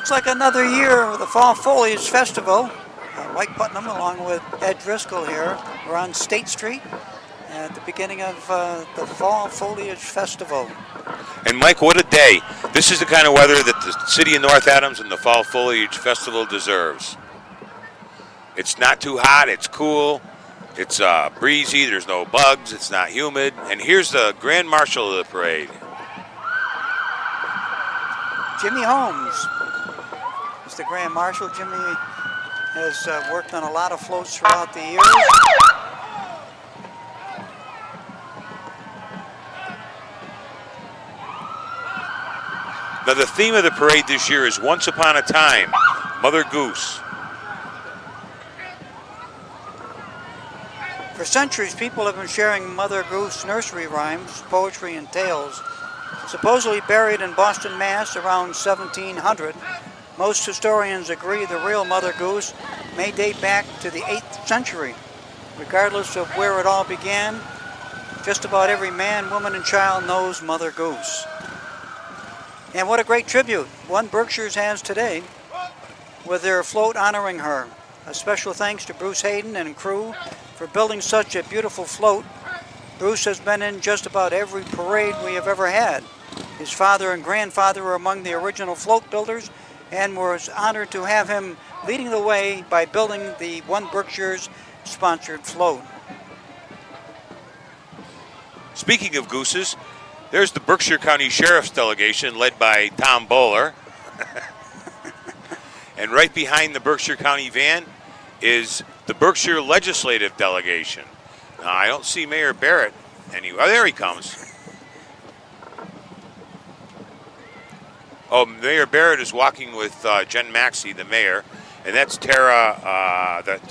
Looks like another year of the Fall Foliage Festival. Mike Putnam along with Ed Driscoll here. We're on State Street at the beginning of the Fall Foliage Festival. And Mike, what a day. This is the kind of weather that the city of North Adams and the Fall Foliage Festival deserves. It's not too hot, it's cool, it's breezy, there's no bugs, it's not humid. And here's the Grand Marshal of the parade. Jimmy Holmes is the Grand Marshal. Jimmy has worked on a lot of floats throughout the years. Now the theme of the parade this year is Once Upon a Time, Mother Goose. For centuries, people have been sharing Mother Goose nursery rhymes, poetry, and tales. Supposedly buried in Boston, Mass. Around 1700, most historians agree the real Mother Goose may date back to the 8th century. Regardless of where it all began, just about every man, woman, and child knows Mother Goose. And what a great tribute One Berkshire's has today with their float honoring her. A special thanks to Bruce Hayden and crew for building such a beautiful float. Bruce has been in just about every parade we have ever had. His father and grandfather were among the original float builders and was honored to have him leading the way by building the One Berkshire's sponsored float. Speaking of gooses, there's the Berkshire County Sheriff's delegation led by Tom Bowler. And right behind the Berkshire County van is the Berkshire Legislative delegation. Now, I don't see Mayor Barrett anywhere. Oh, there he comes. Oh, Mayor Barrett is walking with Jen Maxey, the mayor, and that's Tara,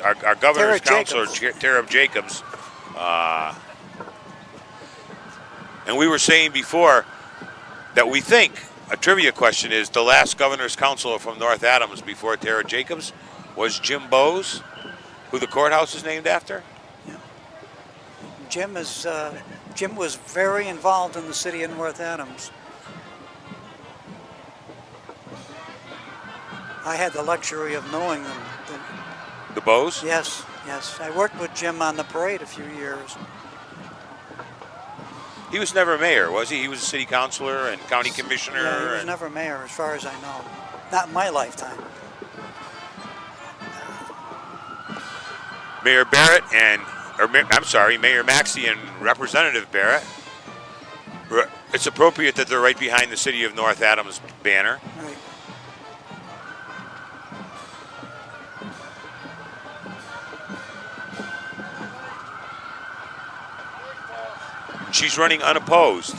our governor's counselor, Tara Jacobs. And we were saying before that we think a trivia question is the last governor's counselor from North Adams before Tara Jacobs was Jim Bowes, who the courthouse is named after. Jim was very involved in the city of North Adams. I had the luxury of knowing them. The Bowes? Yes. I worked with Jim on the parade a few years. He was never mayor, was he? He was a city councilor and county commissioner. Yeah, he was never mayor, as far as I know. Not in my lifetime. Mayor Barrett Mayor Maxey and Representative Barrett. It's appropriate that they're right behind the City of North Adams banner. Right. She's running unopposed.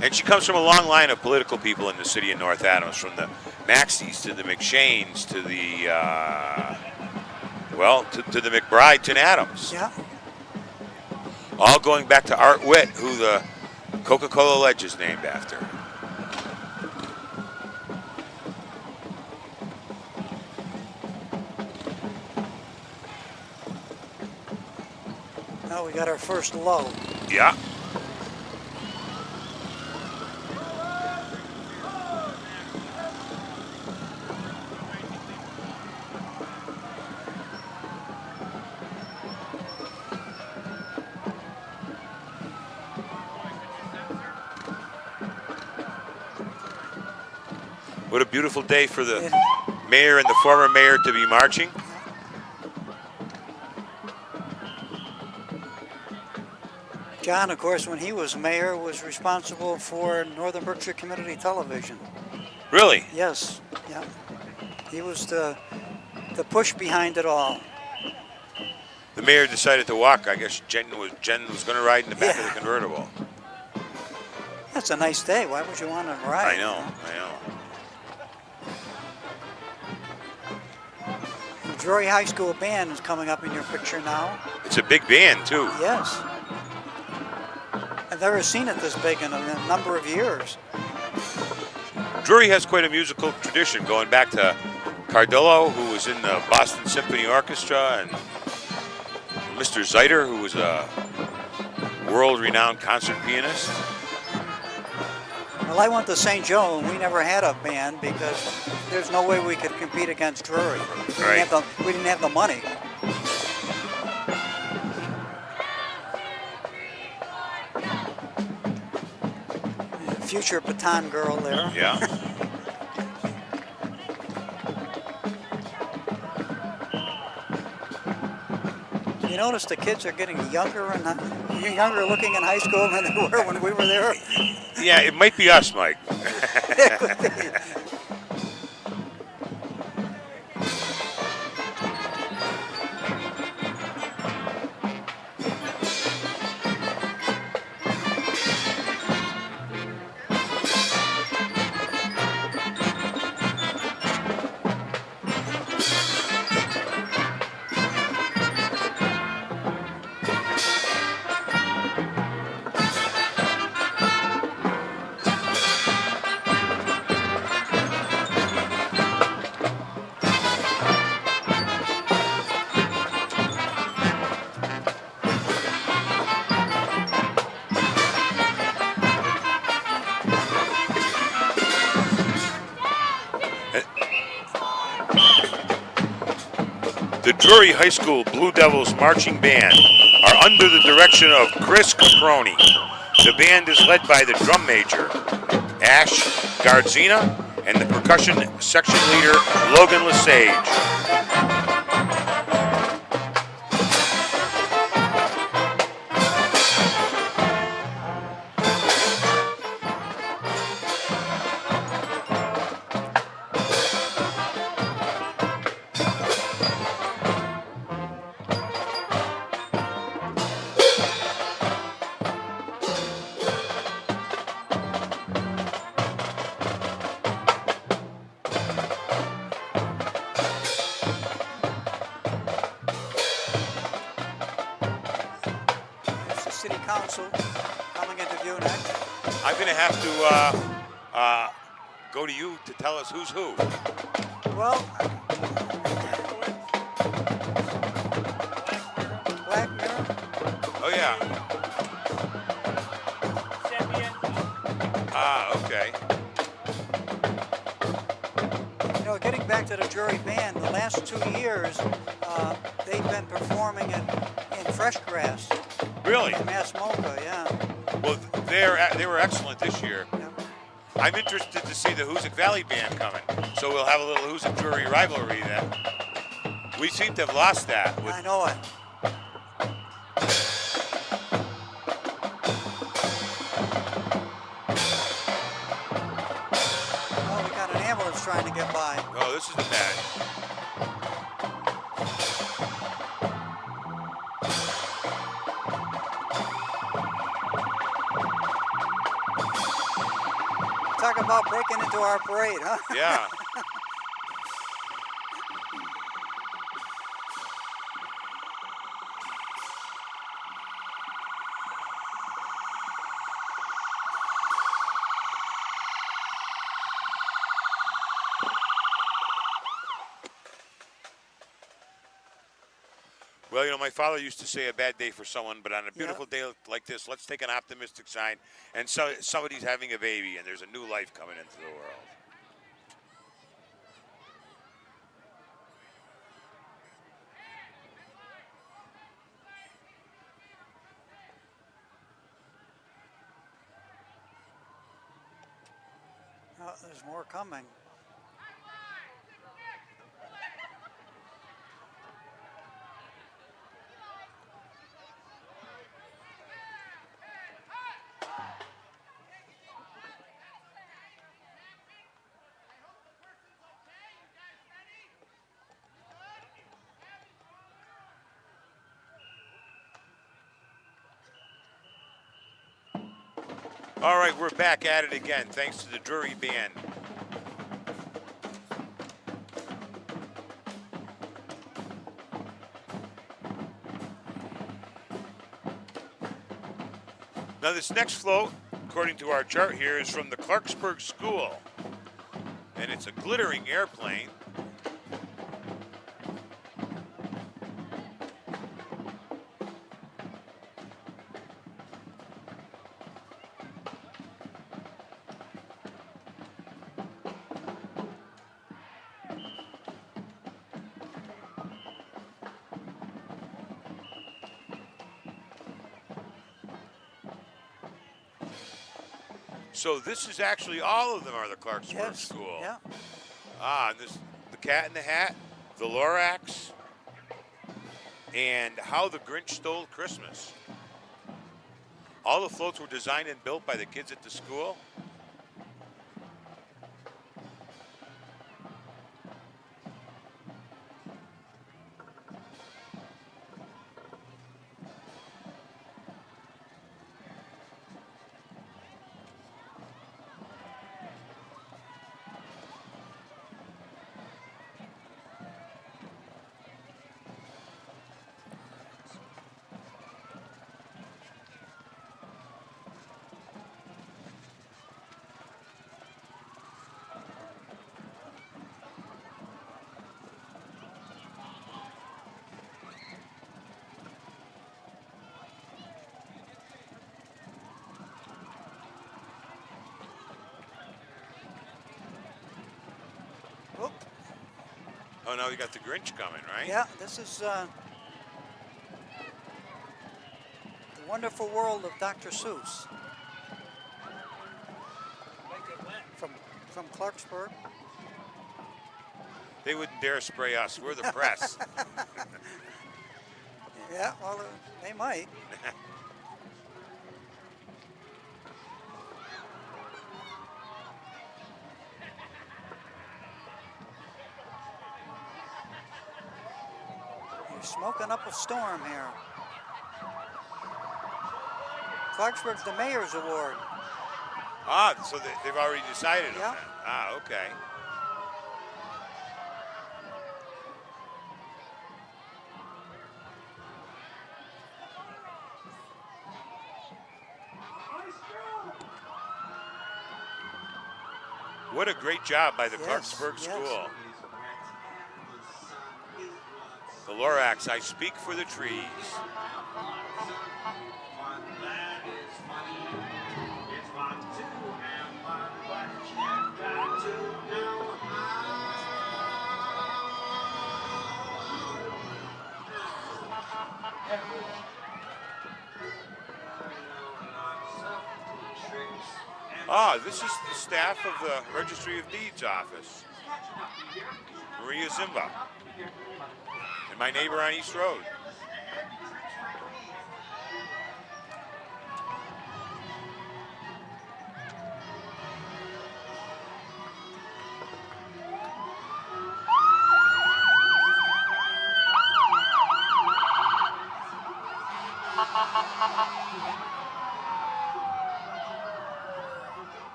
And she comes from a long line of political people in the city of North Adams, from the Maxies to the McShanes to the, to the McBrides Adams. Yeah. All going back to Art Witt, who the Coca-Cola Ledge is named after. Now we got our first low. Yeah. What a beautiful day for the mayor and the former mayor to be marching. John, of course, when he was mayor, was responsible for Northern Berkshire Community Television. Really? Yes. Yeah. He was the push behind it all. The mayor decided to walk. I guess Jen was going to ride in the back of the convertible. That's a nice day. Why would you want to ride? I know. The Drury High School band is coming up in your picture now. It's a big band, too. Yes. I've never seen it this big in a number of years. Drury has quite a musical tradition, going back to Cardillo, who was in the Boston Symphony Orchestra, and Mr. Zeiter, who was a world-renowned concert pianist. Well, Well, I went to St. Joe, and we never had a band because there's no way we could compete against Drury. Right. We didn't have the money. Future baton girl there. Yeah. You notice the kids are getting younger looking in high school than they were when we were there. Yeah, it might be us, Mike. It could be. The Drury High School Blue Devils Marching Band are under the direction of Chris Caproni. The band is led by the drum major, Ash Gardzina, and the percussion section leader, Logan Lesage. There's the city council coming into view next. I'm going to have to go to you to tell us who's who. Well, Black Mirror. Oh, yeah. Okay. You know, getting back to the Drury band, the last 2 years, they've been performing in fresh grass Really? in Masmoka, yeah. Well, they were excellent this year. Yeah. I'm interested to see the Hoosick Valley Band coming, so we'll have a little Hoosick Drury rivalry then. We seem to have lost that. I know it. Oh, we got an ambulance trying to get by. Oh, this is bad. Talk about breaking into our parade, huh? Yeah. Well, you know, my father used to say a bad day for someone, but on a beautiful day like this, let's take an optimistic sign. And so somebody's having a baby, and there's a new life coming into the world. Oh, there's more coming. All right, we're back at it again, thanks to the Drury Band. Now, this next float, according to our chart here, is from the Clarksburg School. And it's a glittering airplane. So this is actually all of them are the Clarksburg Yes. School. Yeah. And this the Cat in the Hat, the Lorax, and How the Grinch Stole Christmas. All the floats were designed and built by the kids at the school. Oh, Oh, now we got the Grinch coming, right? yeah. This is the Wonderful World of Dr. Seuss from Clarksburg. They wouldn't dare spray us. We're the press. Yeah. Well, they might. You're smoking up a storm here. Clarksburg's the Mayor's Award. So they've already decided on Yeah. that. Okay. What a great job by the Yes, Clarksburg yes. School. The Lorax, I speak for the trees. This is the staff of the Registry of Deeds office. Maria Zimba. And my neighbor on East Road.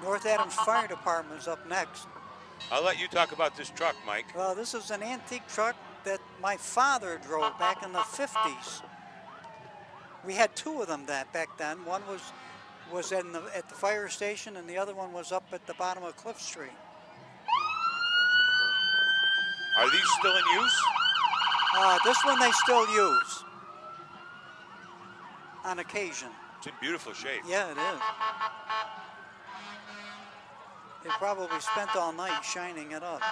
North Adams Fire Department's up next. I'll let you talk about this truck, Mike. Well, this is an antique truck that my father drove back in the 50s. We had two of them back then. One was at the fire station, and the other one was up at the bottom of Cliff Street. Are these still in use? This one they still use on occasion. It's in beautiful shape. Yeah, it is. They probably spent all night shining it up.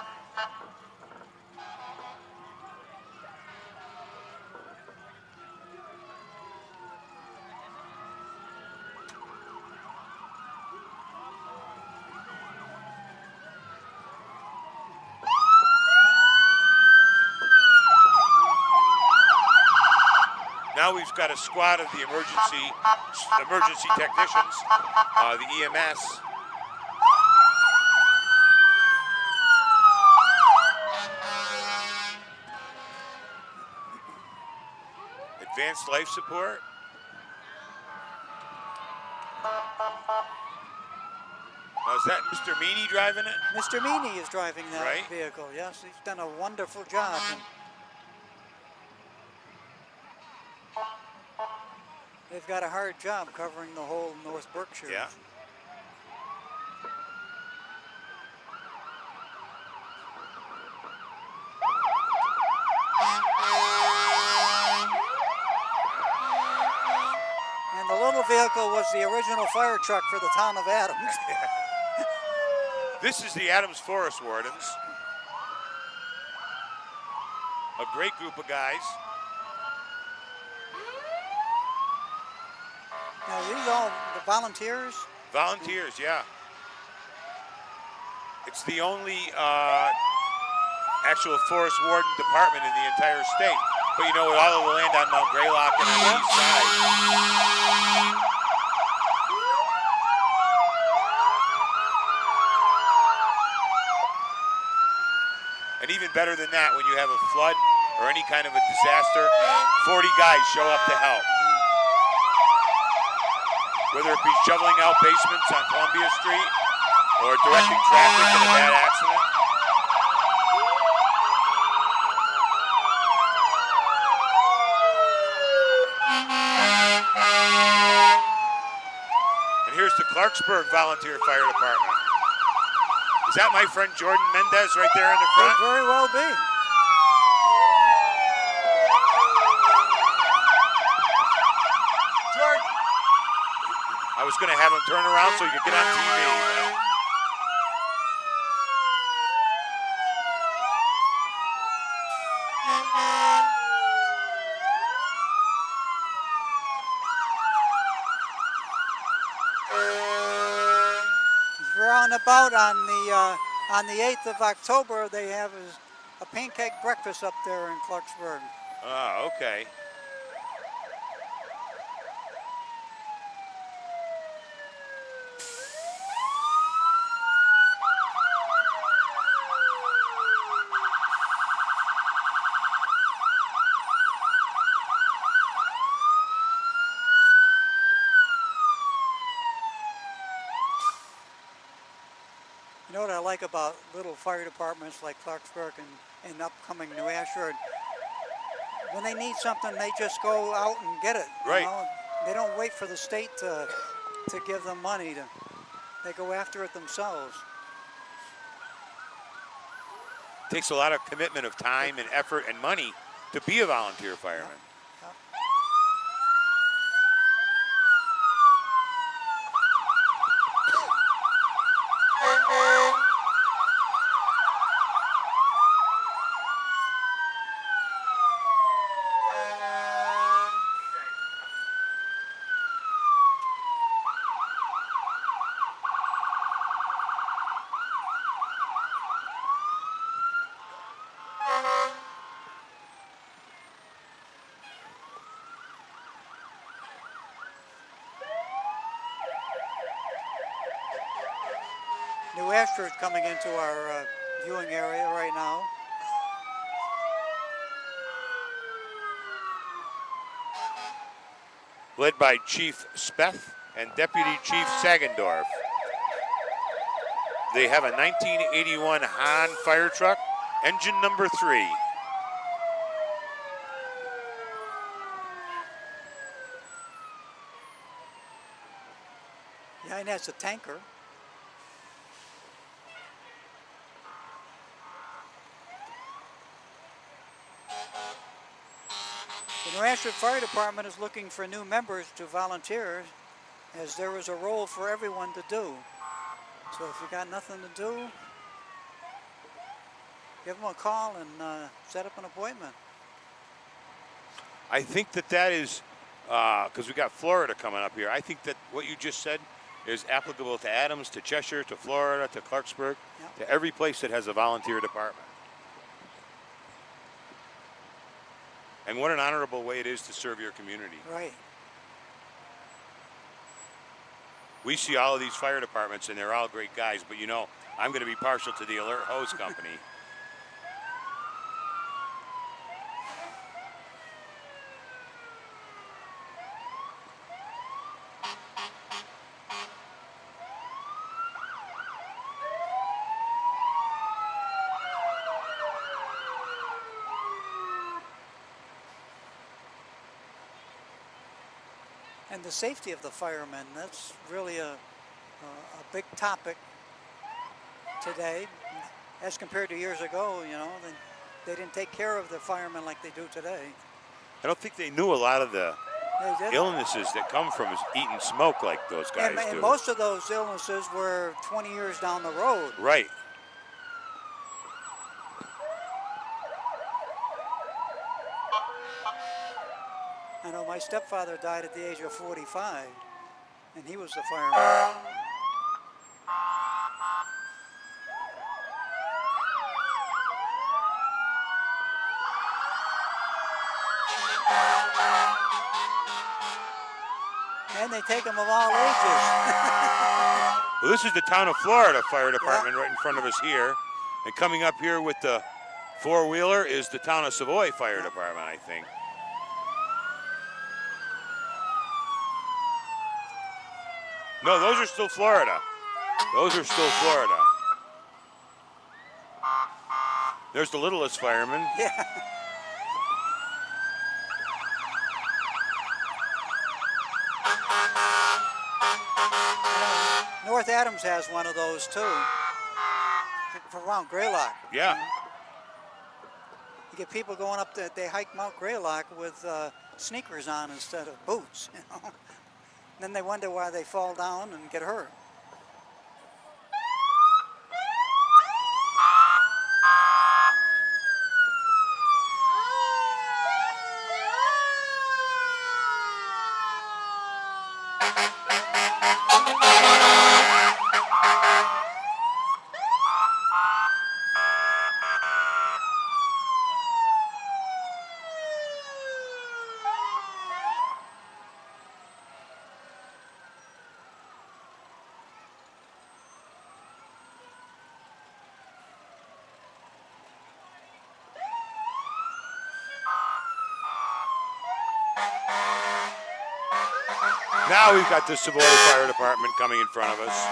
Now we've got a squad of the emergency technicians, the EMS. Advanced life support. Now, is that Mr. Meany driving it? Mr. Meany is driving that Right. vehicle. Yes, he's done a wonderful job. And they've got a hard job covering the whole North Berkshire. Yeah. And the little vehicle was the original fire truck for the town of Adams. This is the Adams Forest Wardens. A great group of guys. Now, these all the volunteers? Volunteers, yeah. It's the only actual forest warden department in the entire state. But you know, with all of the land on Mount Greylock and on the east side. And even better than that, when you have a flood or any kind of a disaster, 40 guys show up to help. Whether it be shoveling out basements on Columbia Street or directing traffic in a bad accident. And here's the Clarksburg Volunteer Fire Department. Is that my friend Jordan Mendez right there in the front? Could very well be. Jordan! I was going to have him turn around so he could get on TV. Round about on the 8th of October, they have a pancake breakfast up there in Clarksburg. Oh, okay. You know what I like about little fire departments like Clarksburg and upcoming New Ashford? When they need something, they just go out and get it. Right. You know? They don't wait for the state to give them money. They go after it themselves. Takes a lot of commitment of time and effort and money to be a volunteer fireman. Yep. New Ashford coming into our viewing area right now. Led by Chief Speth and Deputy Chief Sagendorf. They have a 1981 Hahn fire truck, engine number 3. Yeah, and that's a tanker. The New Ashford Fire Department is looking for new members to volunteer, as there is a role for everyone to do. So if you got nothing to do, give them a call and set up an appointment. I think that is, because we got Florida coming up here, I think that what you just said is applicable to Adams, to Cheshire, to Florida, to Clarksburg, Yep. to every place that has a volunteer department. And what an honorable way it is to serve your community. Right. We see all of these fire departments, and they're all great guys, but you know, I'm going to be partial to the Alert Hose Company. And the safety of the firemen, that's really a big topic today. As compared to years ago, you know, they didn't take care of the firemen like they do today. I don't think they knew a lot of the They did. illnesses that come from eating smoke like those guys And do. most of those illnesses were 20 years down the road. Right. My stepfather died at the age of 45, and he was the fireman. And they take them of all ages. Well, this is the town of Florida Fire Department right in front of us here. And coming up here with the four-wheeler is the town of Savoy Fire Department, I think. No, those are still Florida. Those are still Florida. There's the littlest fireman. Yeah. North Adams has one of those too. From around Greylock. Yeah. You get people going up there, they hike Mount Greylock with sneakers on instead of boots. You know? Then they wonder why they fall down and get hurt. Now we've got the Savoy Fire Department coming in front of us.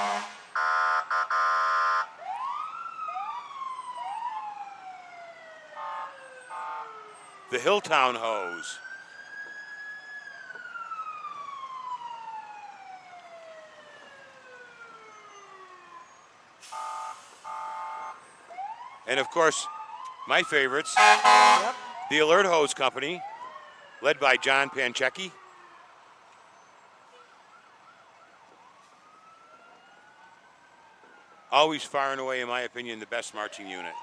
The Hilltown hose. And of course, my favorites, Yep. the Alert Hose Company, led by John Panchecki. Always far and away, in my opinion, the best marching unit.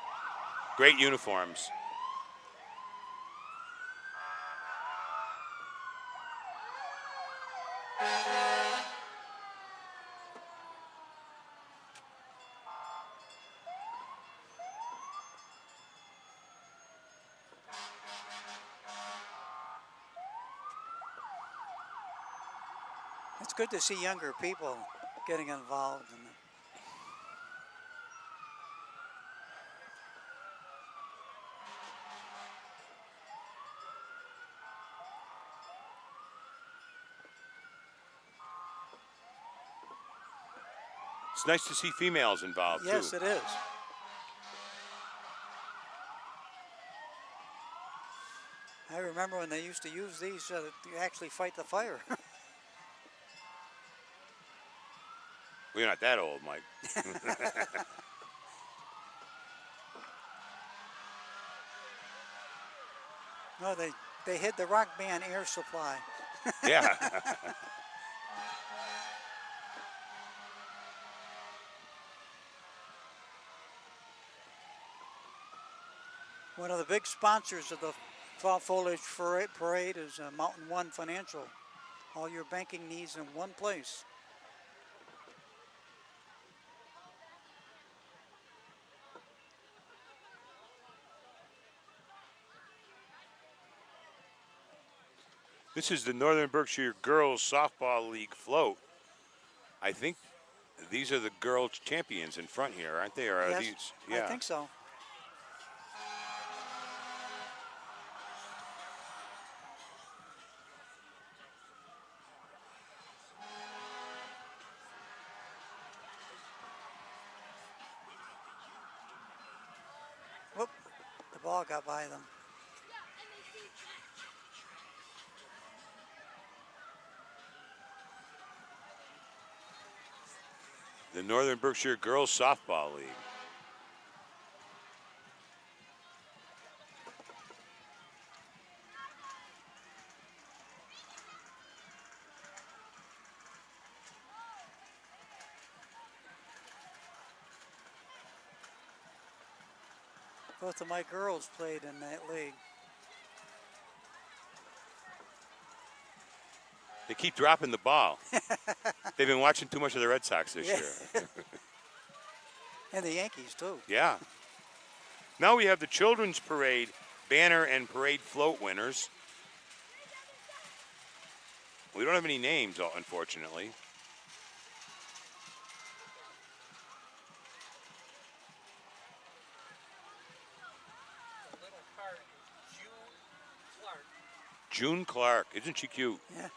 Great uniforms. It's good to see younger people getting involved in it. It's nice to see females involved, Yes, too. it is. I remember when they used to use these to actually fight the fire. We're not that old, Mike. No, they hid the rock band air supply. Yeah. One of the big sponsors of the Fall Foliage Parade is Mountain One Financial. All your banking needs in one place. This is the Northern Berkshire Girls Softball League float. I think these are the girls champions in front here, aren't they? Or are Yes, these? Yeah. I think so. Whoop, the ball got by them. The Northern Berkshire Girls Softball League. Both of my girls played in that league. They keep dropping the ball. They've been watching too much of the Red Sox this Yeah. year. And the Yankees, too. Yeah. Now we have the Children's Parade banner and parade float winners. We don't have any names, unfortunately. The little card is June Clark. June Clark. Isn't she cute? Yeah.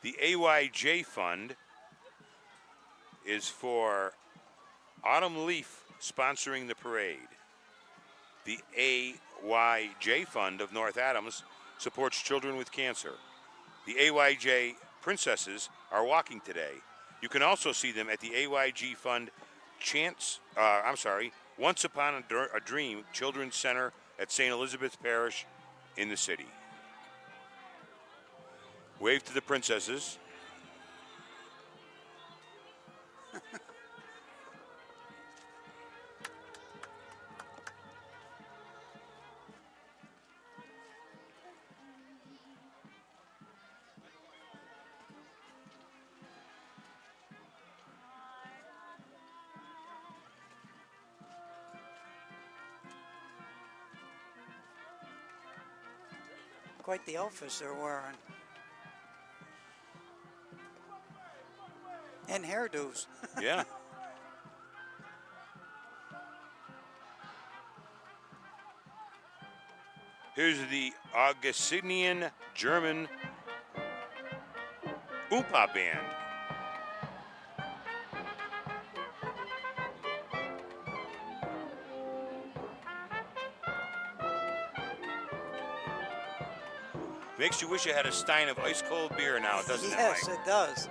The AYJ Fund is for Autumn Leaf sponsoring the parade. The AYJ Fund of North Adams supports children with cancer. The AYJ Princesses are walking today. You can also see them at the AYG Fund Once Upon a Dream Children's Center at St. Elizabeth Parish in the city. Wave to the princesses. Quite the outfits they're wearing. And hairdos. Yeah. Here's the Augustinian German Oompa Band. Makes you wish you had a stein of ice cold beer now, doesn't Yes, it, Mike? it does.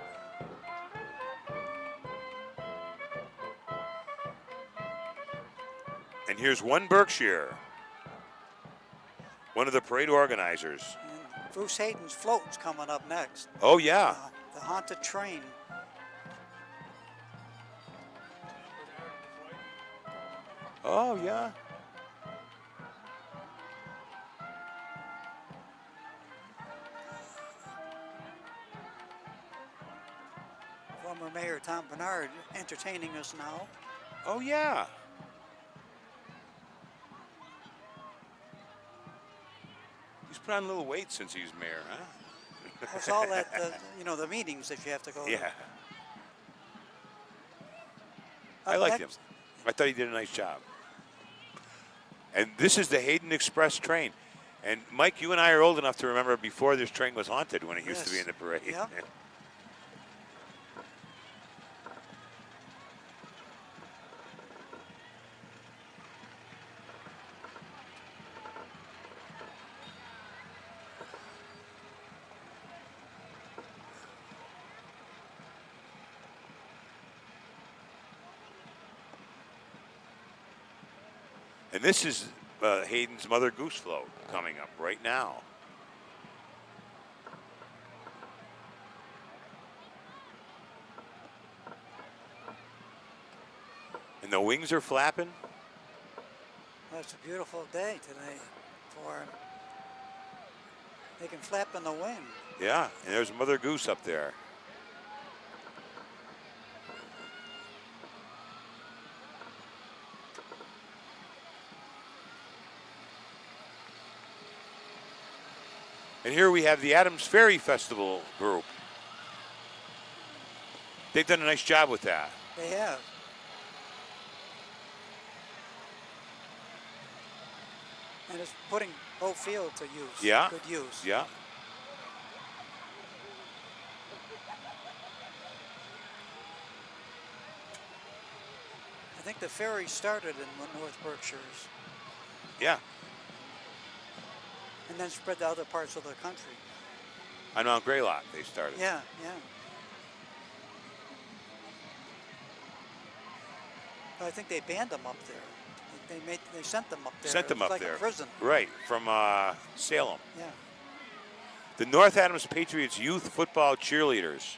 And here's one Berkshire, one of the parade organizers. And Bruce Hayden's float's coming up next. Oh, yeah. The Haunted Train. Oh, yeah. Former Mayor Tom Bernard entertaining us now. Oh, yeah. He's put on a little weight since he was mayor, huh? That's all that, the meetings that you have to go to. Yeah. Up I liked him. next- I thought he did a nice job. And this is the Hayden Express train. And Mike, you and I are old enough to remember before this train was haunted when it used to be in Yes. the parade. Yep. And this is Hayden's Mother Goose float coming up right now. And the wings are flapping. Well, it's a beautiful day today for him. They can flap in the wind. Yeah, and there's Mother Goose up there. And here we have the Adams Ferry Festival group. They've done a nice job with that. They have. And it's putting Boat Field to use. Yeah. Good use. Yeah. I think the ferry started in North Berkshires Yeah. and then spread to other parts of the country. On Mount Greylock they started. Yeah, yeah. But I think they banned them up there. They sent them up there. Sent them It was up like there. a prison. Right, from Salem. Yeah. The North Adams Patriots youth football cheerleaders.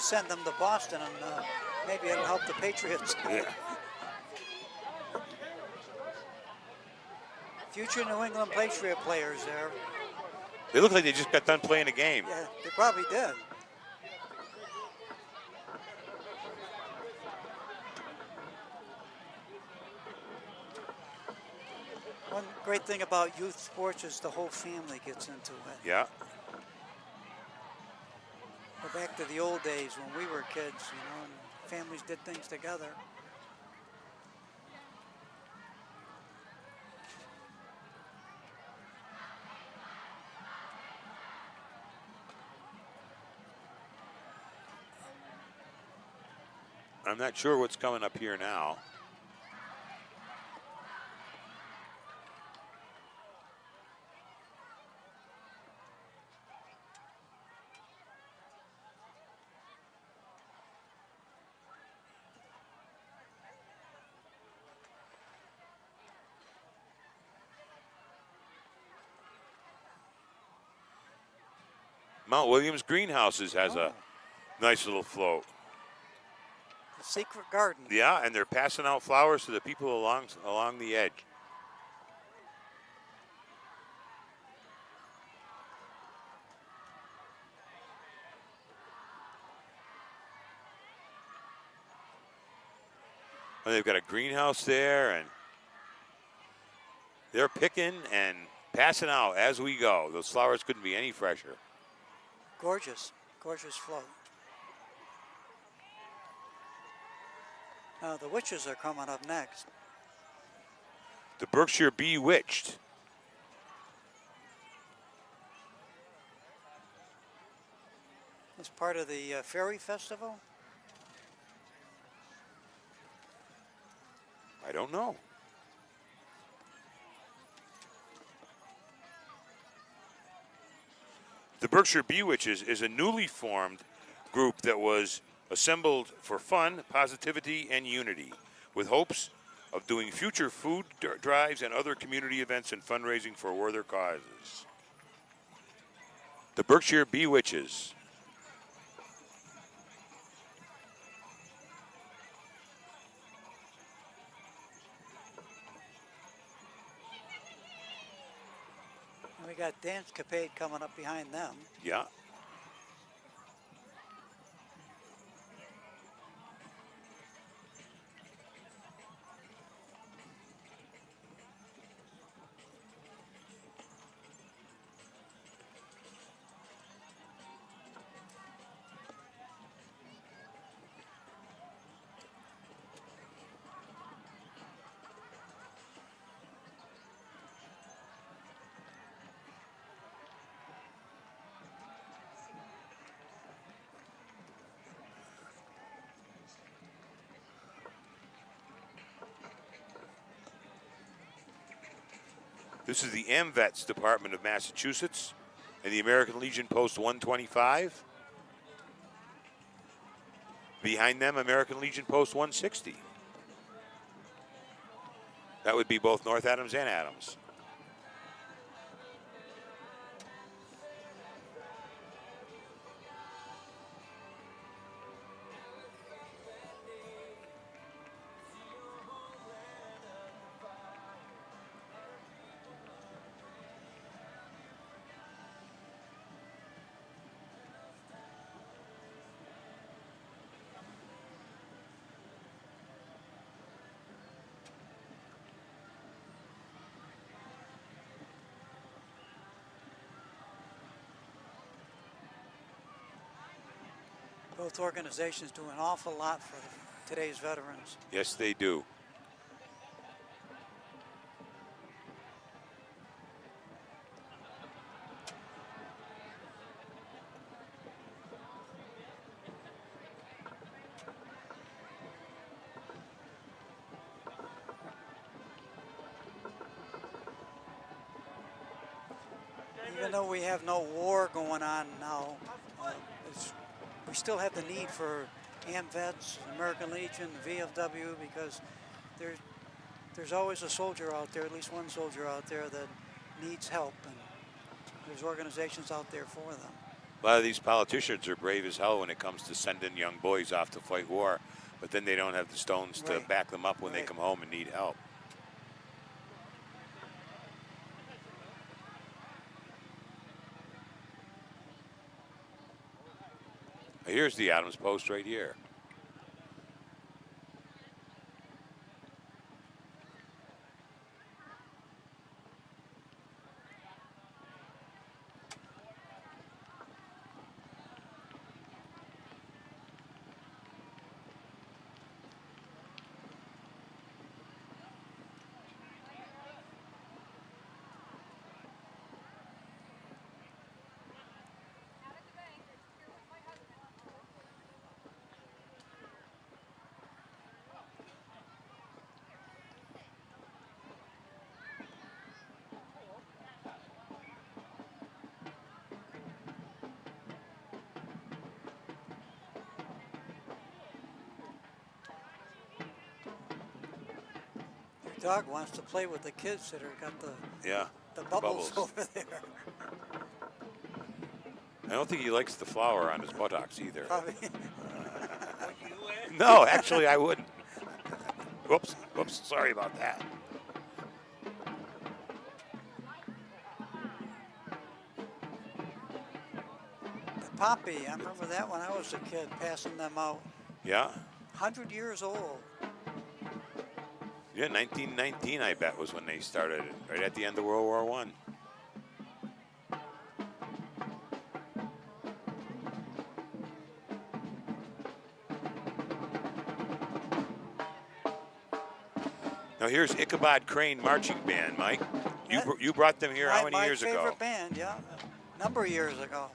send them to Boston, and maybe it'll help the Patriots. Yeah. Future New England Patriot players there. They look like they just got done playing a game. Yeah, they probably did. One great thing about youth sports is the whole family gets into it. Yeah. Go back to the old days when we were kids, you know, and families did things together. I'm not sure what's coming up here now. Mount Williams Greenhouses has a nice little float. The secret garden. Yeah, and they're passing out flowers to the people along the edge. And they've got a greenhouse there, and they're picking and passing out as we go. Those flowers couldn't be any fresher. Gorgeous, gorgeous float. Now the witches are coming up next. The Berkshire Bewitched. It's part of the Fairy Festival. I don't know. The Berkshire Bewitches is a newly formed group that was assembled for fun, positivity, and unity, with hopes of doing future food drives and other community events and fundraising for worthy causes. The Berkshire Bewitches. And we got Dance Capade coming up behind them. Yeah. This is the AMVETS Department of Massachusetts and the American Legion Post 125. Behind them, American Legion Post 160. That would be both North Adams and Adams. Both organizations do an awful lot for today's veterans. Yes, they do. Even though we have no war going on now, we still have the need for AMVETS, American Legion, VFW, because there's always a soldier out there, at least one soldier out there that needs help, and there's organizations out there for them. A lot of these politicians are brave as hell when it comes to sending young boys off to fight war, but then they don't have the stones to Right. back them up when they Right. come home and need help. Here's the Adams Post right here. Your dog wants to play with the kids that are got Yeah. the bubbles over there. I don't think he likes the flour on his buttocks either. Probably. Would you, Ed? No, actually, I wouldn't. Whoops, sorry about that. The poppy, I remember that when I was a kid, passing them out. Yeah? 100 years old. Yeah, 1919, I bet, was when they started it, right at the end of World War I. Now here's Ichabod Crane Marching Band, Mike. You brought them here how many years My ago? favorite band, yeah. A number of years ago.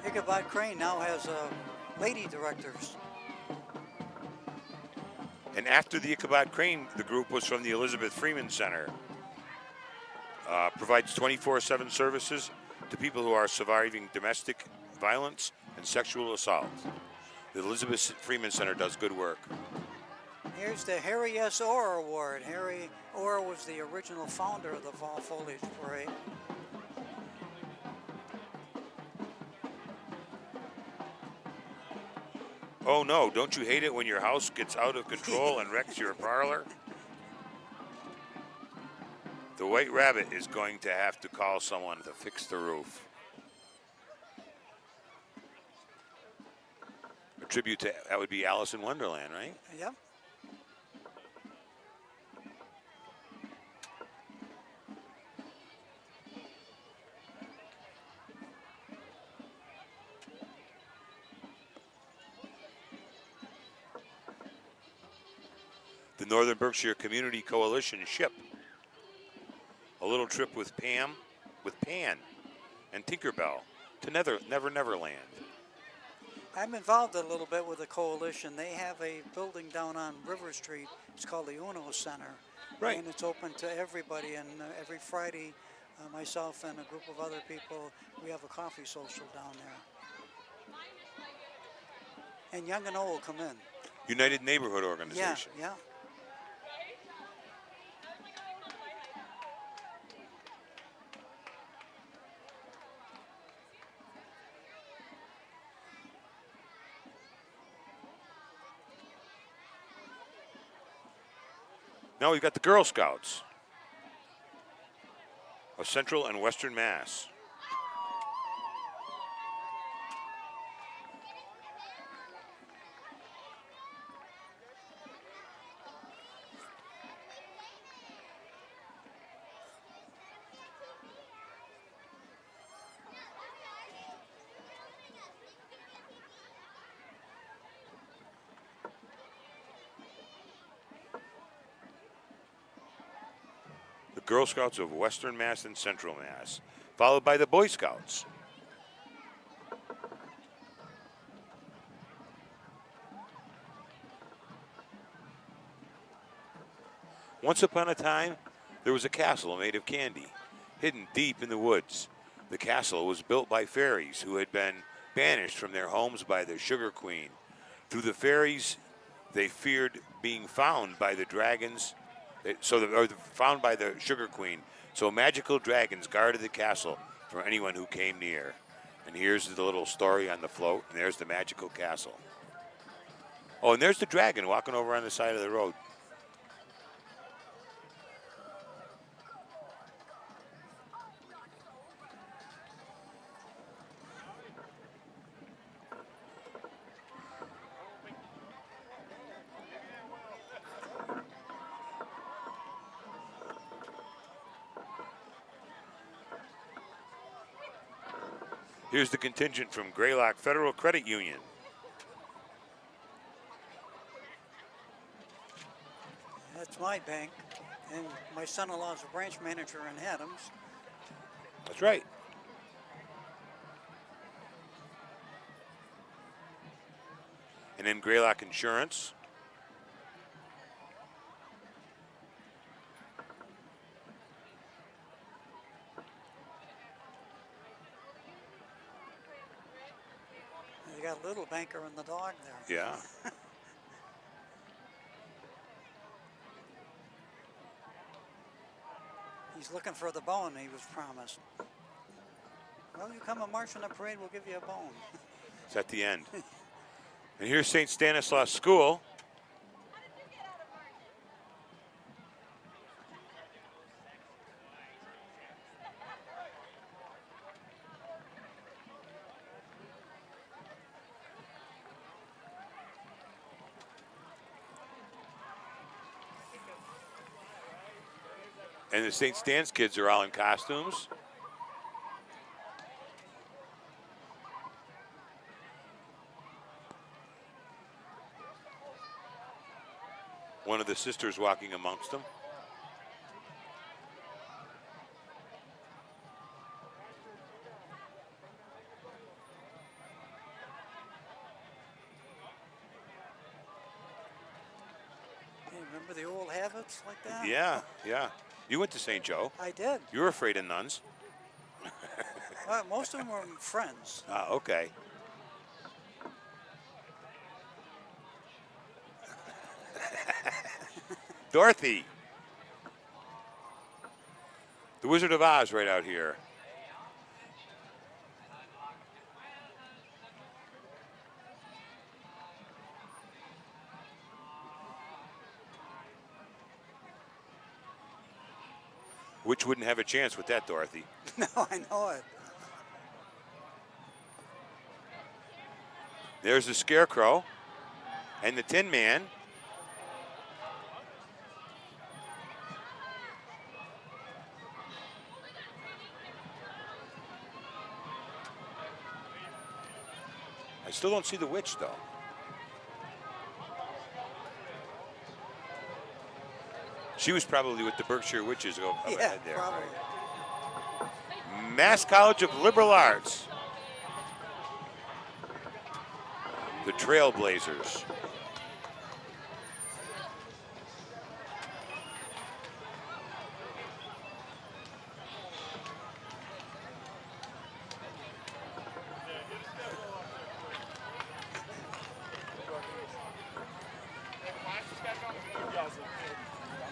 Ichabod Crane now has lady directors. And after the Ichabod Crane, the group was from the Elizabeth Freeman Center. Provides 24/7 services to people who are surviving domestic violence and sexual assault. The Elizabeth Freeman Center does good work. Here's the Harry S. Orr Award. Harry Orr was the original founder of the Fall Foliage Parade. Oh no, don't you hate it when your house gets out of control and wrecks your parlor? The White Rabbit is going to have to call someone to fix the roof. A tribute to, that would be Alice in Wonderland, right? Yep. The Northern Berkshire Community Coalition ship. A little trip with Pan, and Tinkerbell to Neverland. I'm involved a little bit with the coalition. They have a building down on River Street. It's called the Uno Center. Right. And it's open to everybody. And every Friday, myself and a group of other people, we have a coffee social down there. And young and old come in. United Neighborhood Organization. Yeah. Now we've got the Girl Scouts of Central and Western Mass. The Girl Scouts of Western Mass and Central Mass, followed by the Boy Scouts. Once upon a time, there was a castle made of candy, hidden deep in the woods. The castle was built by fairies who had been banished from their homes by the Sugar Queen. Through the fairies, they feared being found by the dragons, found by the Sugar Queen. So magical dragons guarded the castle for anyone who came near. And here's the little story on the float, and there's the magical castle. Oh, and there's the dragon walking over on the side of the road. Here's the contingent from Greylock Federal Credit Union. That's my bank, and my son-in-law's a branch manager in Adams. That's right. And then Greylock Insurance. You got a little banker and the dog there. Yeah. He's looking for the bone he was promised. Well, you come and march in the parade, we'll give you a bone. It's at the end. And here's St. Stanislaus School. And the St. Stan's kids are all in costumes. One of the sisters walking amongst them. Hey, remember the old habits like that? Yeah, yeah. You went to St. Joe. I did. You were afraid of nuns. Well, most of them were friends. Ah, okay. Dorothy. The Wizard of Oz right out here. Which wouldn't have a chance with that, Dorothy? No, I know it. There's the Scarecrow and the Tin Man. I still don't see the witch, though. She was probably with the Berkshire Witches up Yeah, ahead there. probably. Mass College of Liberal Arts. The Trailblazers.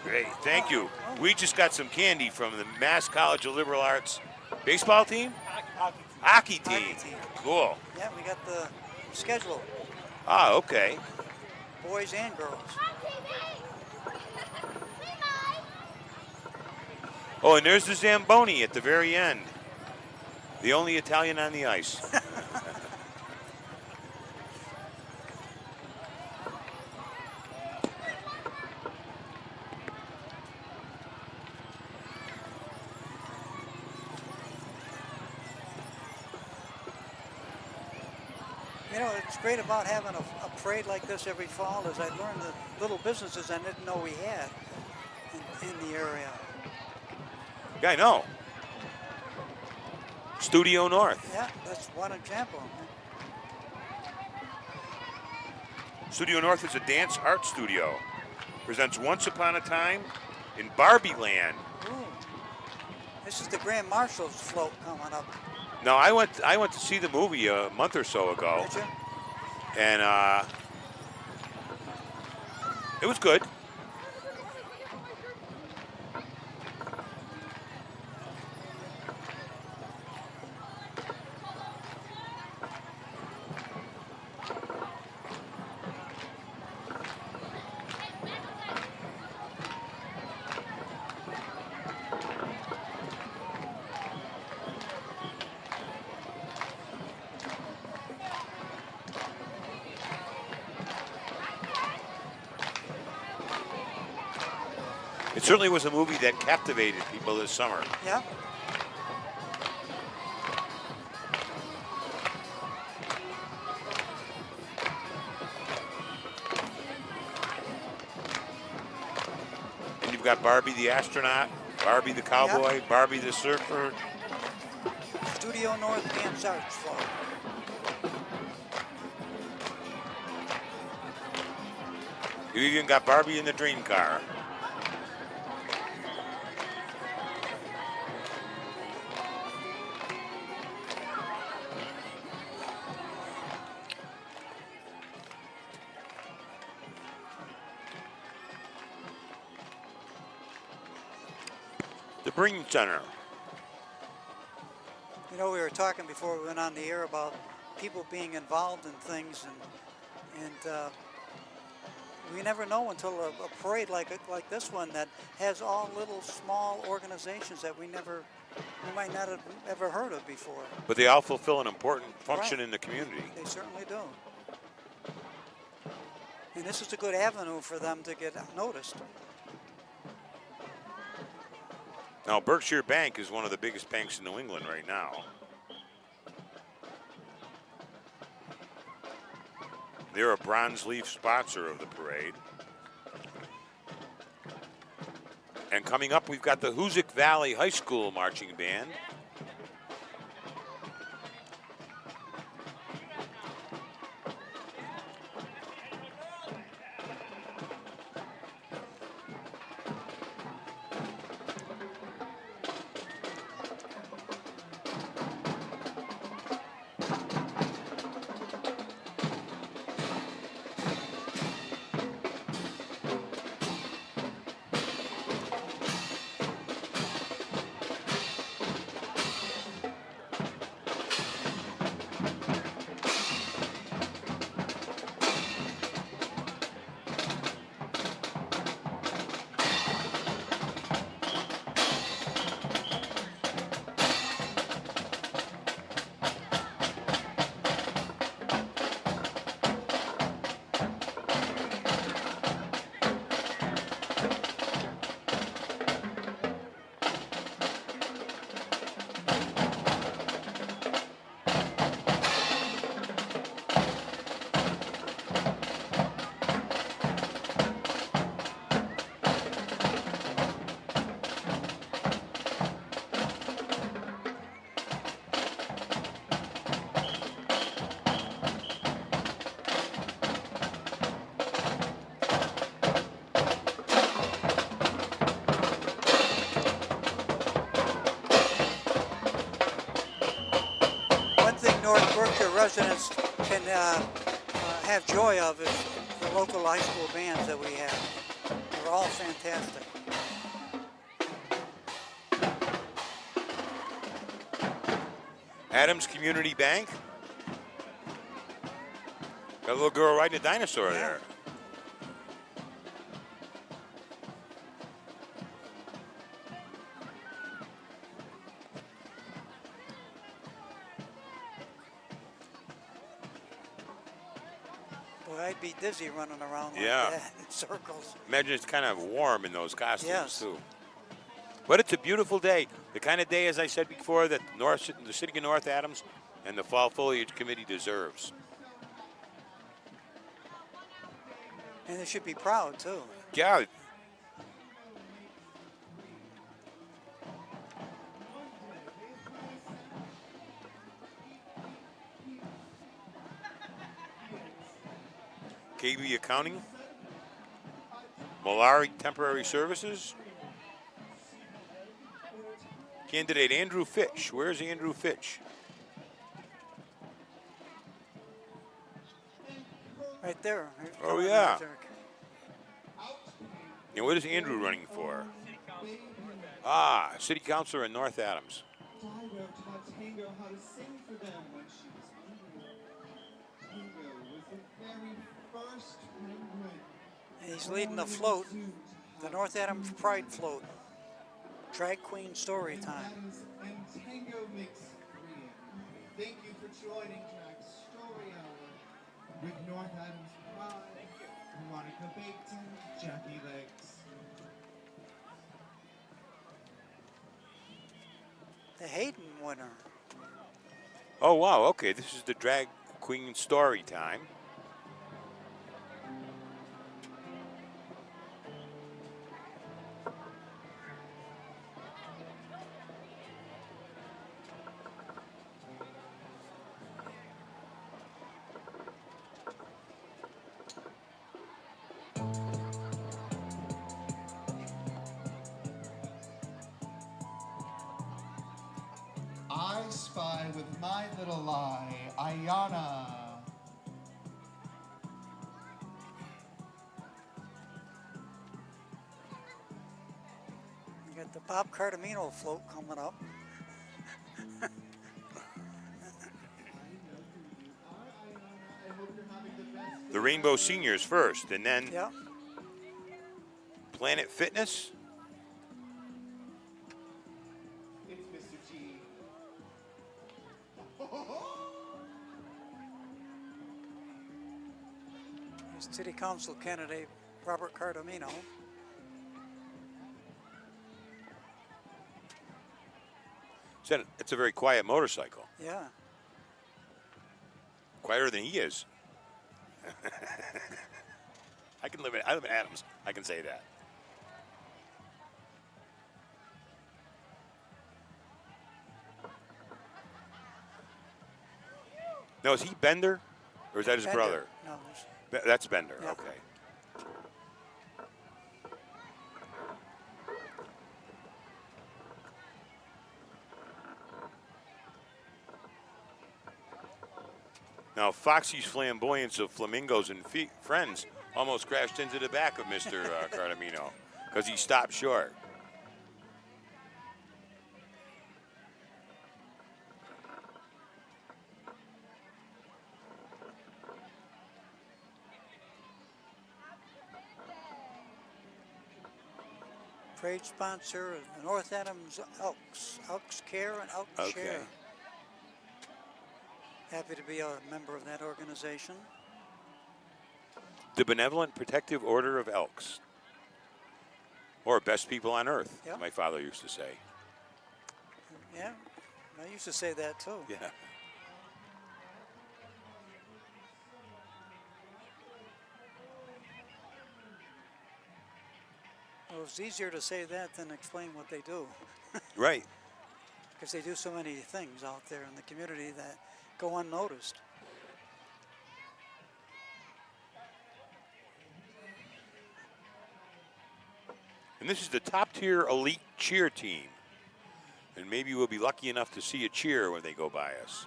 Great, thank you. We just got some candy from the Mass College of Liberal Arts baseball team? Hockey team. Hockey team. Cool. Yeah, we got the schedule, Ah, okay. boys and girls. Oh, and there's the Zamboni at the very end. The only Italian on the ice. You know, it's great about having a parade like this every fall is I learned the little businesses I didn't know we had in the area. Yeah, I know. Studio North. Yeah, that's one example. Studio North is a dance art studio. Presents Once Upon a Time in Barbie Land. Ooh. This is the Grand Marshal's float coming up. Now, I went to see the movie a month or so ago, Did you? and it was good. It certainly was a movie that captivated people this summer. Yeah. And you've got Barbie the astronaut, Barbie the cowboy, Barbie the surfer. Studio North Dance Arts float. You even got Barbie in the dream car. The Bring Center. You know, we were talking before we went on the air about people being involved in things, and we never know until a parade like this one that has all little small organizations that we might not have ever heard of before. But they all fulfill an important function Right. in the community. They certainly do. And this is a good avenue for them to get noticed. Now, Berkshire Bank is one of the biggest banks in New England right now. They're a bronze leaf sponsor of the parade. And coming up, we've got the Hoosick Valley High School Marching Band. One thing North Berkshire residents can have joy of is the local high school bands that we have. They're all fantastic. Adams Community Bank. Got a little girl riding a dinosaur there. I'd be dizzy running around like Yeah. that in circles. Imagine it's kind of warm in those costumes, Yes. too. But it's a beautiful day. The kind of day, as I said before, that the city of North Adams and the Fall Foliage Committee deserves. And they should be proud, too. Yeah. KB Accounting, Malari Temporary Services, candidate Andrew Fitch. Where's Andrew Fitch? Right there. Oh, yeah. And what is Andrew running for? Ah, City Councilor in North Adams. Dido taught Tango how to sing for them when she was hungry. Tango was the very first penguin. He's leading the float, the North Adams Pride Float. Drag Queen Story Time. And Tango makes Korean. Thank you for joining Drag Story Hour with North Adams Pride, Monica Baton, Jackie Legs. The Hayden winner. Oh, wow. Okay, this is the Drag Queen Story Time. I spy with my little eye, Ayana. You got the Bob Cardamino float coming up. The Rainbow Seniors first, and then Yep. Planet Fitness. It's Mr. G. Here's City Council candidate Robert Cardamino. It's a very quiet motorcycle. Yeah. Quieter than he is. I live in Adams. I can say that. Now, is he Bender? Or is that his Bender. brother? No, That's Bender. Yep. Okay. Now, Foxy's flamboyance of flamingos and friends almost crashed into the back of Mr. Cardamino because he stopped short. Trade sponsor, the North Adams Elks Care and Elks Okay. Share. Happy to be a member of that organization. The Benevolent Protective Order of Elks. Or best people on earth, Yep. my father used to say. Yeah, I used to say that too. Yeah. Well, it's easier to say that than explain what they do. Right. Because they do so many things out there in the community that go unnoticed. And this is the top tier elite cheer team. And maybe we'll be lucky enough to see a cheer when they go by us.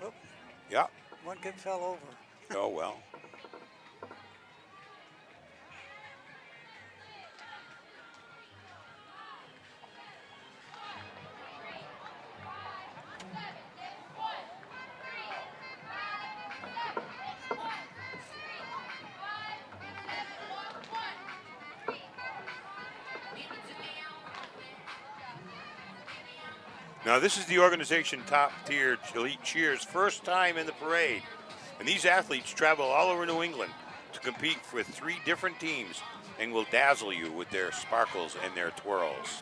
Oh, Yeah. one kid fell over. Oh, well. Now, this is the organization Top Tier Elite Cheers' first time in the parade. And these athletes travel all over New England to compete with 3 different teams and will dazzle you with their sparkles and their twirls.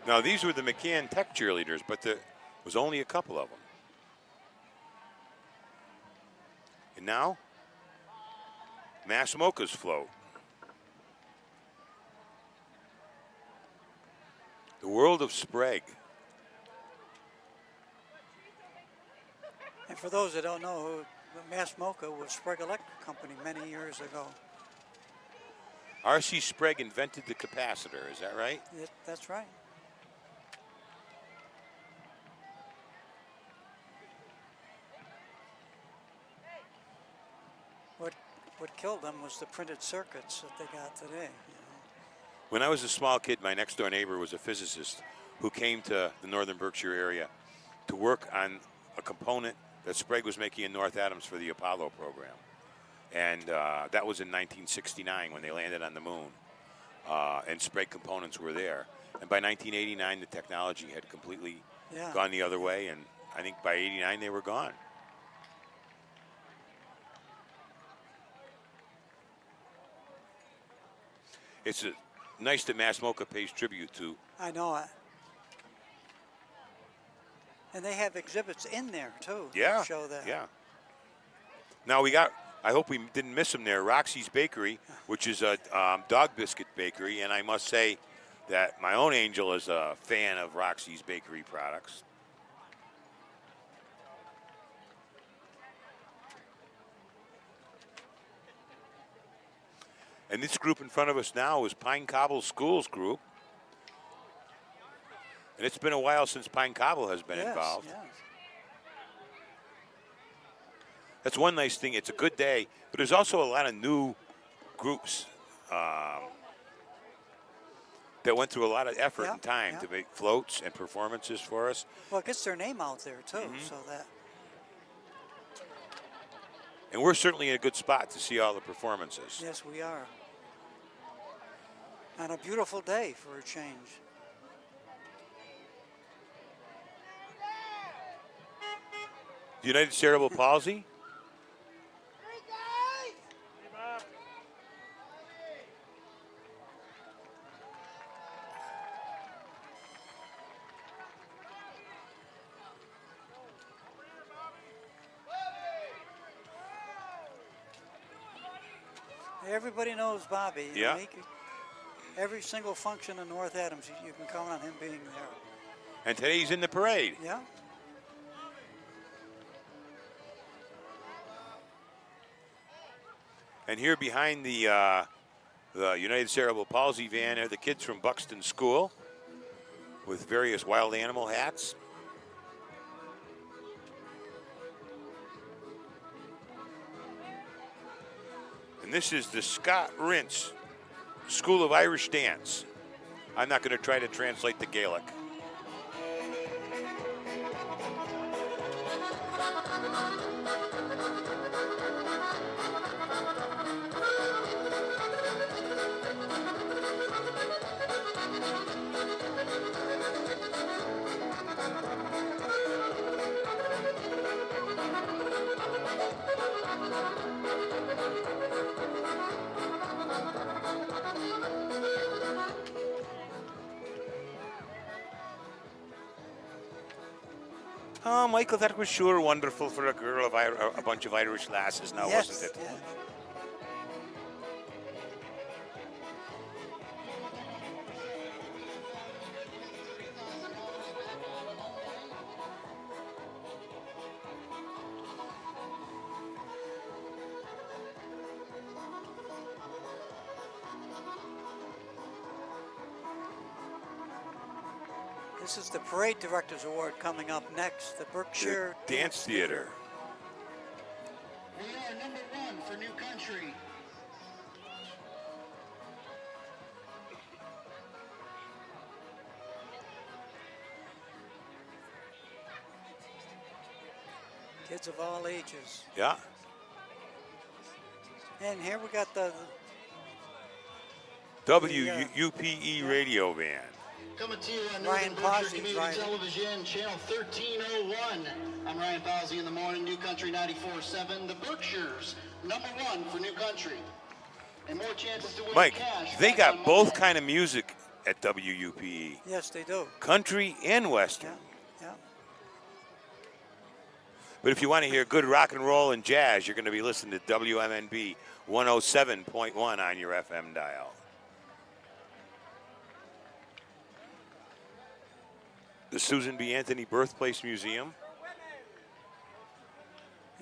Now, these were the McCann Tech cheerleaders, but there was only a couple of them. And now, Mass Mocha's float. The world of Sprague. And for those that don't know, Mass Mocha was Sprague Electric Company many years ago. R.C. Sprague invented the capacitor, is that right? That's right. What killed them was the printed circuits that they got today. You know. When I was a small kid, my next door neighbor was a physicist who came to the northern Berkshire area to work on a component that Sprague was making in North Adams for the Apollo program. And that was in 1969 when they landed on the moon. And Sprague components were there. And by 1989, the technology had completely gone the other way. And I think by 89, they were gone. It's nice that Mass Mocha pays tribute to. I know it. And they have exhibits in there, too, that show that. Yeah. Now we got, I hope we didn't miss them there, Roxy's Bakery, which is a dog biscuit bakery. And I must say that my own angel is a fan of Roxy's Bakery products. And this group in front of us now is Pine Cobble Schools Group. And it's been a while since Pine Cobble has been involved. Yes. That's one nice thing. It's a good day, but there's also a lot of new groups that went through a lot of effort and time to make floats and performances for us. Well, it gets their name out there, too, so that... And we're certainly in a good spot to see all the performances. Yes, we are. On a beautiful day for a change. The United Cerebral Palsy. Everybody knows Bobby. You Yeah. know, every single function in North Adams, you can count on him being there. And today he's in the parade. Yeah. And here behind the United Cerebral Palsy van are the kids from Buxton School with various wild animal hats. And this is the Scott Rintz School of Irish Dance. I'm not going to try to translate the Gaelic. Oh, Michael, that was sure wonderful for a girl of a bunch of Irish lasses now, Yes, wasn't it? yeah. This is the Parade Directors Award coming up next. The Berkshire Dance Theater. We are number 1 for New Country. Kids of all ages. Yeah. And here we got the WUPE radio band. Coming to you on Ryan Northern Berkshire Posey Community driving. Television, channel 1301. I'm Ryan Posey in the morning, New Country 94.7. The Berkshires, number 1 for New Country. And more chances to win Mike, cash. they back got on both Monday. kind of music at WUPE. Yes, they do. Country and Western. Yeah, yeah. But if you want to hear good rock and roll and jazz, you're going to be listening to WMNB 107.1 on your FM dial. The Susan B. Anthony Birthplace Museum.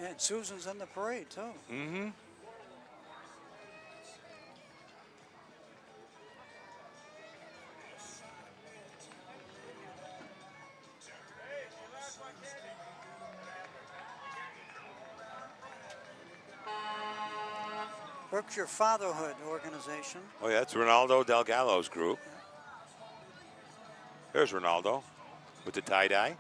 And Susan's in the parade, too. Mm-hmm. Berkshire Fatherhood Organization. Oh, yeah, it's Ronaldo Delgallo's group. There's Ronaldo with the tie-dye.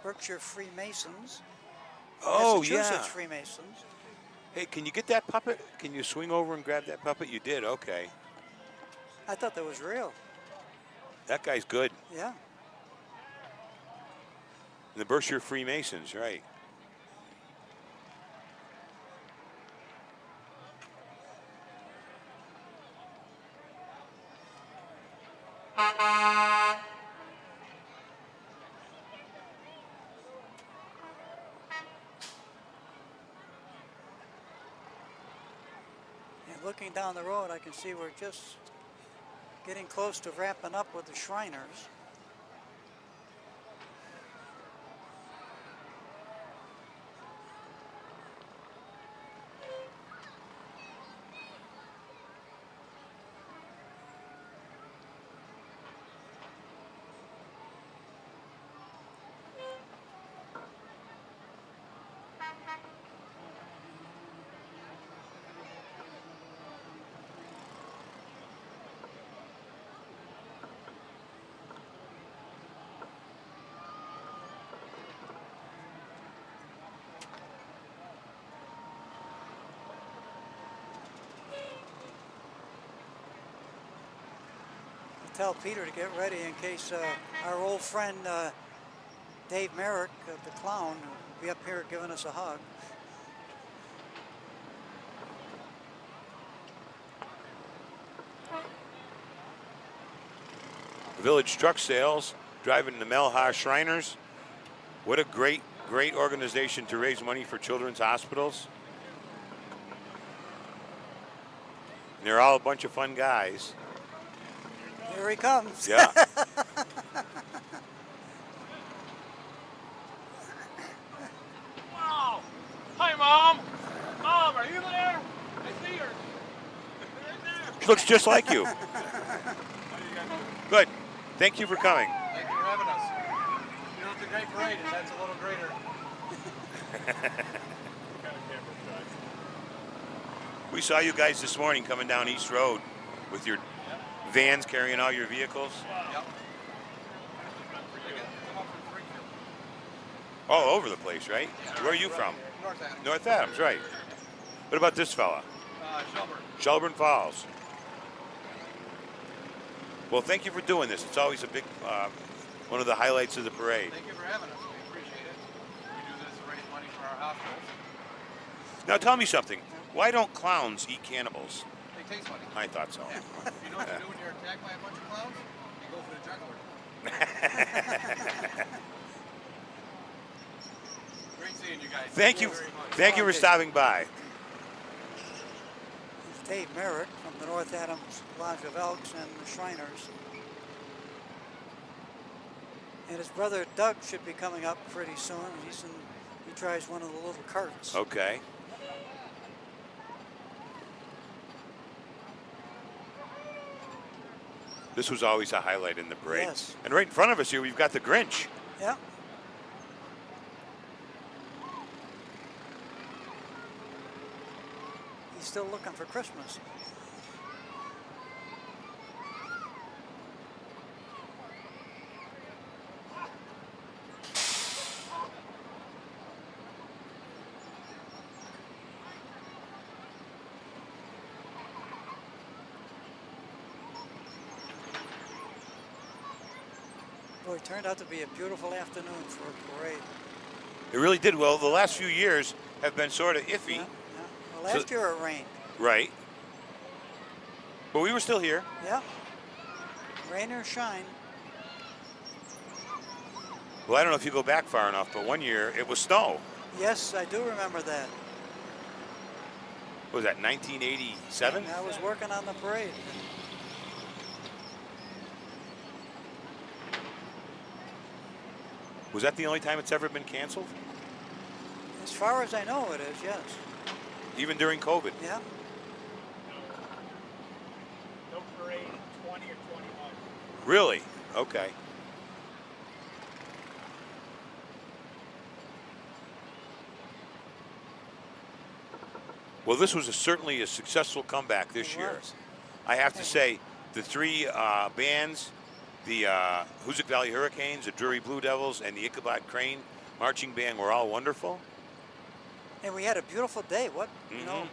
Berkshire Freemasons. Oh, Massachusetts yeah. Freemasons. Hey, can you get that puppet? Can you swing over and grab that puppet? You did, okay. I thought that was real. That guy's good. Yeah. And the Berkshire Freemasons, right. And looking down the road, I can see we're just getting close to wrapping up with the Shriners. Tell Peter to get ready in case our old friend Dave Merrick, the clown, will be up here giving us a hug. Village Truck Sales, driving the Melha Shriners. What a great, great organization to raise money for children's hospitals. And they're all a bunch of fun guys. Here he comes. Yeah. Wow! Hi, Mom! Mom, are you there? I see her. Right there. She looks just like you. How you guys doing? Good. Thank you for coming. Thank you for having us. You know, it's a great parade, and that's a little greater. We saw you guys this morning coming down East Road with your vans carrying all your vehicles. Yep. All over the place, right? Where are you from? North Adams. North Adams, right. What about this fella? Shelburne. Shelburne Falls. Well, thank you for doing this. It's always a big, one of the highlights of the parade. Thank you for having us. We appreciate it. We do this to raise money for our hospitals. Now tell me something. Why don't clowns eat cannibals? They taste funny. I thought so. You know what you do when you're attacked by a bunch of clowns? You go for the jugular. seeing you guys. Thank you. very much. Thank you for stopping by. He's Dave Merrick from the North Adams Lodge of Elks and the Shriners. And his brother Doug should be coming up pretty soon. He drives one of the little carts. Okay. This was always a highlight in the parade. Yes. And right in front of us here, we've got the Grinch. Yeah. He's still looking for Christmas. Boy, it turned out to be a beautiful afternoon for a parade. It really did. Well, the last few years have been sort of iffy. Yeah, yeah. Well, last year it rained. Right. But we were still here. Yeah. Rain or shine. Well, I don't know if you go back far enough, but one year it was snow. Yes, I do remember that. What was that, 1987? And I was working on the parade. Was that the only time it's ever been canceled? As far as I know, it is, yes. Even during COVID? Yeah. No parade in 20 or 21. Really? Okay. Well, this was certainly a successful comeback this It year. was. I have to say, the three bands, the Hoosick Valley Hurricanes, the Drury Blue Devils, and the Ichabod Crane Marching Band were all wonderful. And we had a beautiful day. What, you know,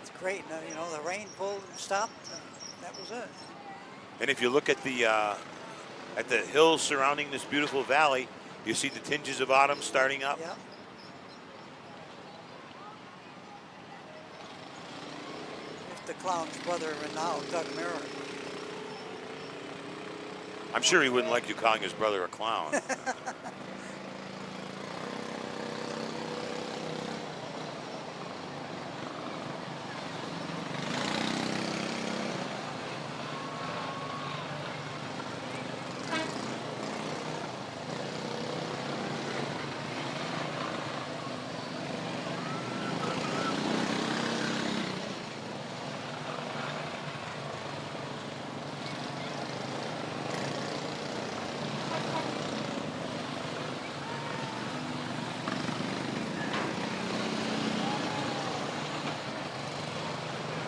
it's great. Now, you know, the rain pulled and stopped, and that was it. And if you look at the hills surrounding this beautiful valley, you see the tinges of autumn starting up. Yeah. If the clown's brother and now Doug Merrick. I'm sure he wouldn't like you calling his brother a clown.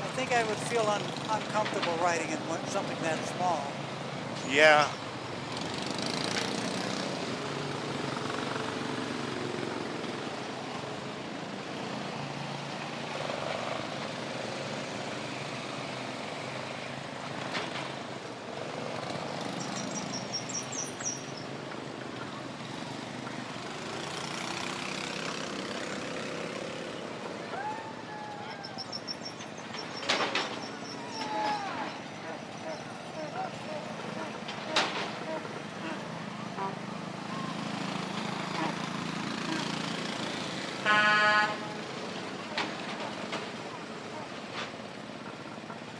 I think I would feel uncomfortable riding in something that small. Yeah.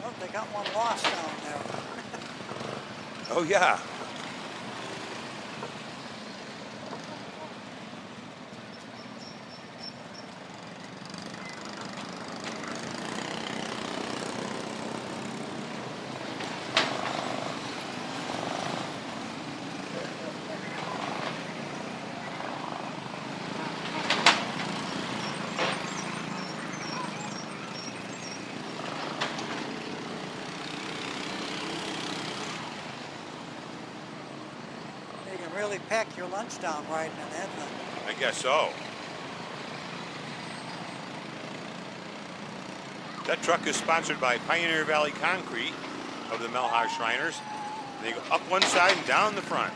Oh, they got one lost down there. Oh, yeah. You can really pack your lunch down riding in that thing. I guess so. That truck is sponsored by Pioneer Valley Concrete of the Melha Shriners. They go up one side and down the front.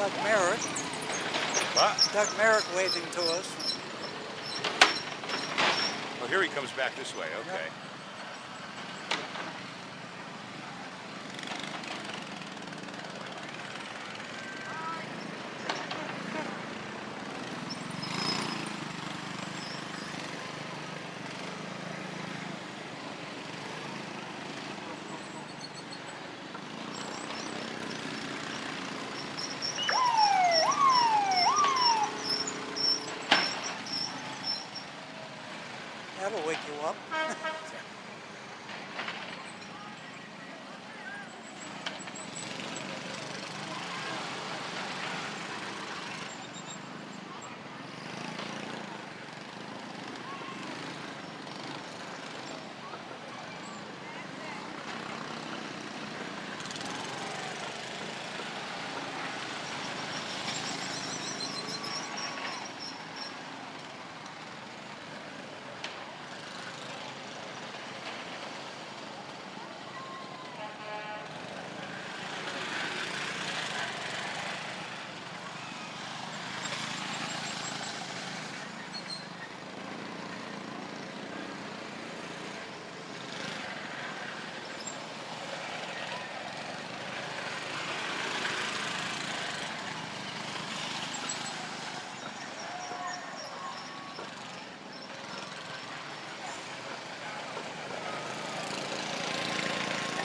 Doug Merritt. What? Doug Merritt waving to us. Oh, here he comes back this way. Okay. That'll wake you up.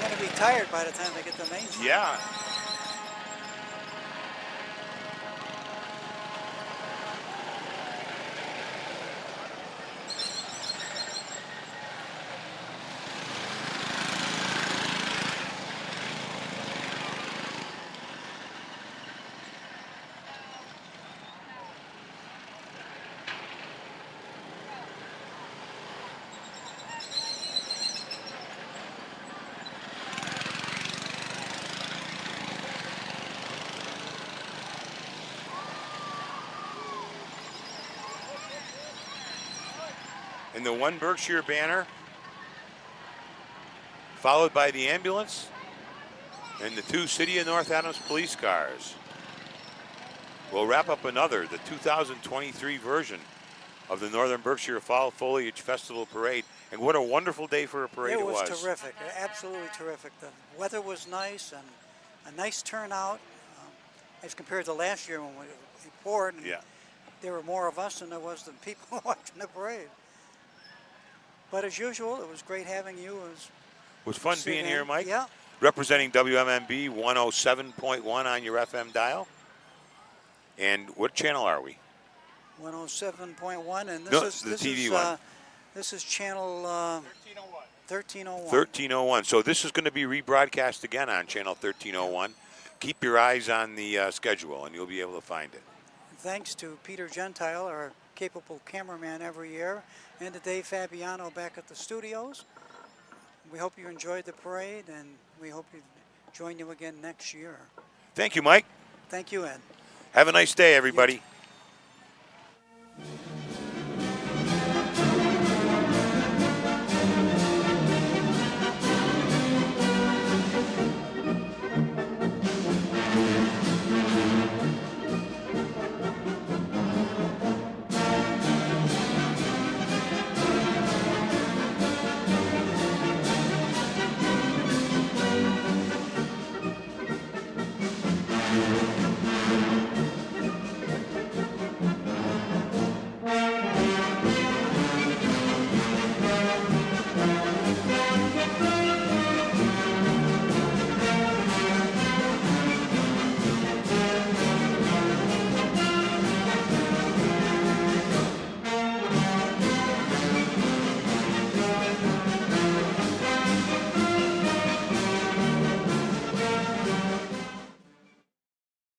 They're going to be tired by the time they get to Main Street. Yeah. And the one Berkshire banner, followed by the ambulance and the two City of North Adams police cars. We'll wrap up another, the 2023 version of the Northern Berkshire Fall Foliage Festival Parade. And what a wonderful day for a parade it was. It was terrific, absolutely terrific. The weather was nice and a nice turnout as compared to last year when it poured. And Yeah. there were more of us than there was the people watching the parade. But as usual, it was great having you. It was fun being here, Mike. Yeah. Representing WMMB 107.1 on your FM dial. And what channel are we? 107.1, and this No, is the this TV is one. This is channel 1301. 1301. So this is going to be rebroadcast again on channel 1301. Keep your eyes on the schedule, and you'll be able to find it. Thanks to Peter Gentile, our capable cameraman every year, and to Dave Fabiano back at the studios. We hope you enjoyed the parade, and we hope we join you again next year. Thank you, Mike. Thank you, Ed. Have a nice day, everybody.